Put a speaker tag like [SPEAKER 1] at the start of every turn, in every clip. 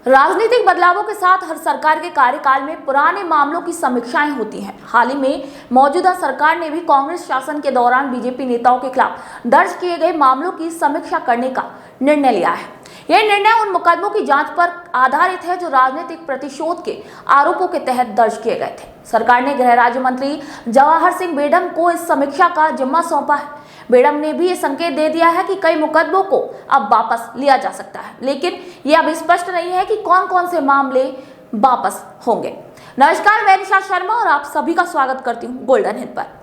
[SPEAKER 1] राजनीतिक बदलावों के साथ हर सरकार के कार्यकाल में पुराने मामलों की समीक्षाएं होती हैं। हाल ही में मौजूदा सरकार ने भी कांग्रेस शासन के दौरान बीजेपी नेताओं के खिलाफ दर्ज किए गए मामलों की समीक्षा करने का निर्णय लिया है। यह निर्णय उन मुकदमों की जांच पर आधारित है जो राजनीतिक प्रतिशोध के आरोपों के तहत दर्ज किए गए थे। सरकार ने गृह राज्य मंत्री जवाहर सिंह बेडम को इस समीक्षा का जिम्मा सौंपा है। बेडम ने भी ये संकेत दे दिया है कि कई मुकदमों को अब वापस लिया जा सकता है, लेकिन ये अब स्पष्ट नहीं है कि कौन कौन से मामले वापस होंगे। नमस्कार, मैं निशा शर्मा और आप सभी का स्वागत करती हूँ गोल्डन हिट पर।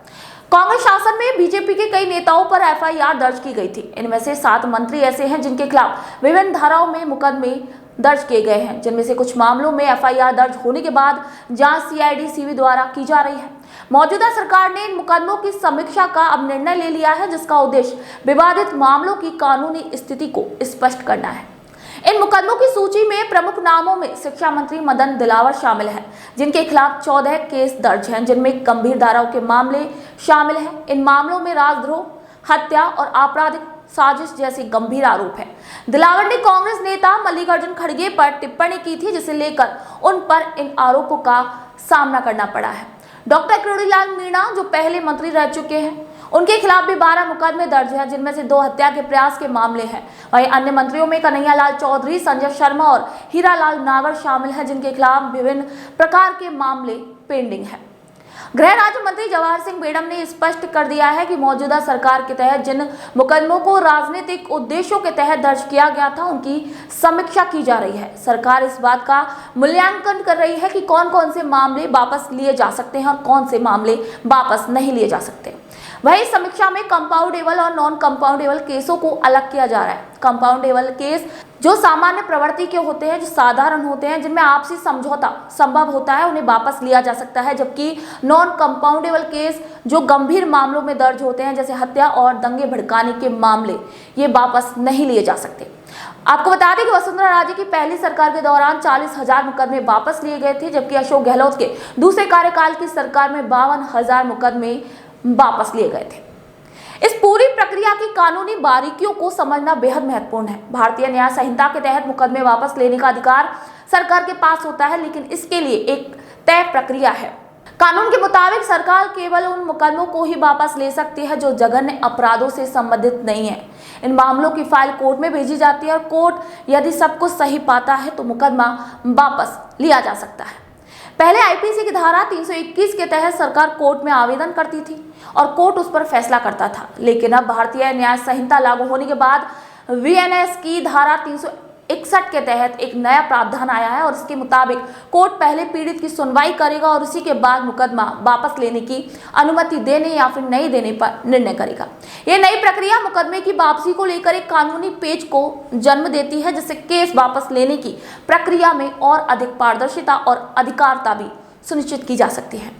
[SPEAKER 1] कांग्रेस शासन में बीजेपी के कई नेताओं पर एफआईआर दर्ज की गई थी। इनमें से 7 मंत्री ऐसे हैं जिनके खिलाफ विभिन्न धाराओं में मुकदमे दर्ज किए गए हैं, जिनमें से कुछ मामलों में एफआईआर दर्ज होने के बाद जांच सीआईडी सीबी द्वारा की जा रही है। मौजूदा सरकार ने इन मुकदमों की समीक्षा का अब निर्णय ले लिया है, जिसका उद्देश्य विवादित मामलों की कानूनी स्थिति को स्पष्ट करना है। इन मुकदमों की सूची में प्रमुख नामों में शिक्षा मंत्री मदन दिलावर शामिल हैं, जिनके खिलाफ 14 केस दर्ज हैं, जिनमें गंभीर धाराओं के मामले शामिल हैं। इन मामलों में राजद्रोह, हत्या और आपराधिक साजिश जैसे गंभीर आरोप हैं। दिलावर ने कांग्रेस नेता मल्लिकार्जुन खड़गे पर टिप्पणी की थी, जिसे लेकर उन पर इन आरोपों का सामना करना पड़ा है। डॉक्टर किरोड़ीलाल मीणा, जो पहले मंत्री रह चुके हैं, उनके खिलाफ भी 12 मुकदमे दर्ज हैं, जिनमें से 2 हत्या के प्रयास के मामले हैं। वहीं अन्य मंत्रियों में कन्हैयालाल चौधरी, संजय शर्मा और हीरालाल नागर शामिल हैं, जिनके खिलाफ विभिन्न प्रकार के मामले पेंडिंग हैं। गृह राज्य मंत्री जवाहर सिंह बेडम ने स्पष्ट कर दिया है कि मौजूदा सरकार के तहत जिन मुकदमों को राजनीतिक उद्देश्यों के तहत दर्ज किया गया था, उनकी समीक्षा की जा रही है। सरकार इस बात का मूल्यांकन कर रही है कि कौन कौन से मामले वापस लिए जा सकते हैं और कौन से मामले वापस नहीं लिए जा सकते। वही समीक्षा में कंपाउंडेबल और नॉन कंपाउंडेबल केसों को अलग किया जा रहा है। कंपाउंडेबल केस जो सामान्य प्रवृत्ति के होते हैं, जो साधारण होते हैं, जिनमें आपसी समझौता संभव होता है, उन्हें वापस लिया जा सकता है, जबकि नॉन कंपाउंडेबल केस जो गंभीर मामलों में दर्ज होते हैं, जैसे हत्या और दंगे भड़काने के मामले, ये वापस नहीं लिए जा सकते। आपको बता दें कि वसुंधरा राजे की पहली सरकार के दौरान 40,000 मुकदमे वापस लिए गए थे, जबकि अशोक गहलोत के दूसरे कार्यकाल की सरकार में 52,000 मुकदमे वापस लिए गए थे। इस पूरी प्रक्रिया की कानूनी बारीकियों को समझना बेहद महत्वपूर्ण है। भारतीय न्याय संहिता के तहत मुकदमे वापस लेने का अधिकार सरकार के पास होता है, लेकिन इसके लिए एक तय प्रक्रिया है। कानून के मुताबिक सरकार केवल उन मुकदमों को ही वापस ले सकती है जो जघन्य अपराधों से संबंधित नहीं है। इन मामलों की फाइल कोर्ट में भेजी जाती है और कोर्ट यदि सब कुछ सही पाता है तो मुकदमा वापस लिया जा सकता है। पहले आईपीसी की धारा 321 के तहत सरकार कोर्ट में आवेदन करती थी और कोर्ट उस पर फैसला करता था, लेकिन अब भारतीय न्याय संहिता लागू होने के बाद वीएनएस की धारा 361 के तहत एक नया प्रावधान आया है और इसके मुताबिक कोर्ट पहले पीड़ित की सुनवाई करेगा और उसी के बाद मुकदमा वापस लेने की अनुमति देने या फिर नहीं देने पर निर्णय करेगा। यह नई प्रक्रिया मुकदमे की वापसी को लेकर एक कानूनी पेच को जन्म देती है, जिससे केस वापस लेने की प्रक्रिया में और अधिक पारदर्शिता और अधिकारिता भी सुनिश्चित की जा सकती है।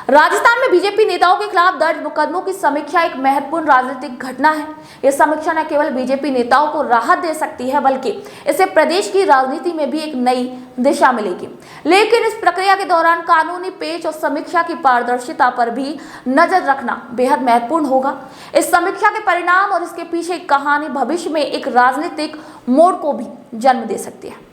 [SPEAKER 1] राजस्थान में बीजेपी नेताओं के खिलाफ दर्ज मुकदमों की समीक्षा एक महत्वपूर्ण राजनीतिक घटना है। यह समीक्षा न केवल बीजेपी नेताओं को राहत दे सकती है, बल्कि इससे प्रदेश की राजनीति में भी एक नई दिशा मिलेगी। लेकिन इस प्रक्रिया के दौरान कानूनी पेच और समीक्षा की पारदर्शिता पर भी नजर रखना बेहद महत्वपूर्ण होगा। इस समीक्षा के परिणाम और इसके पीछे कहानी भविष्य में एक राजनीतिक मोड़ को भी जन्म दे सकती है।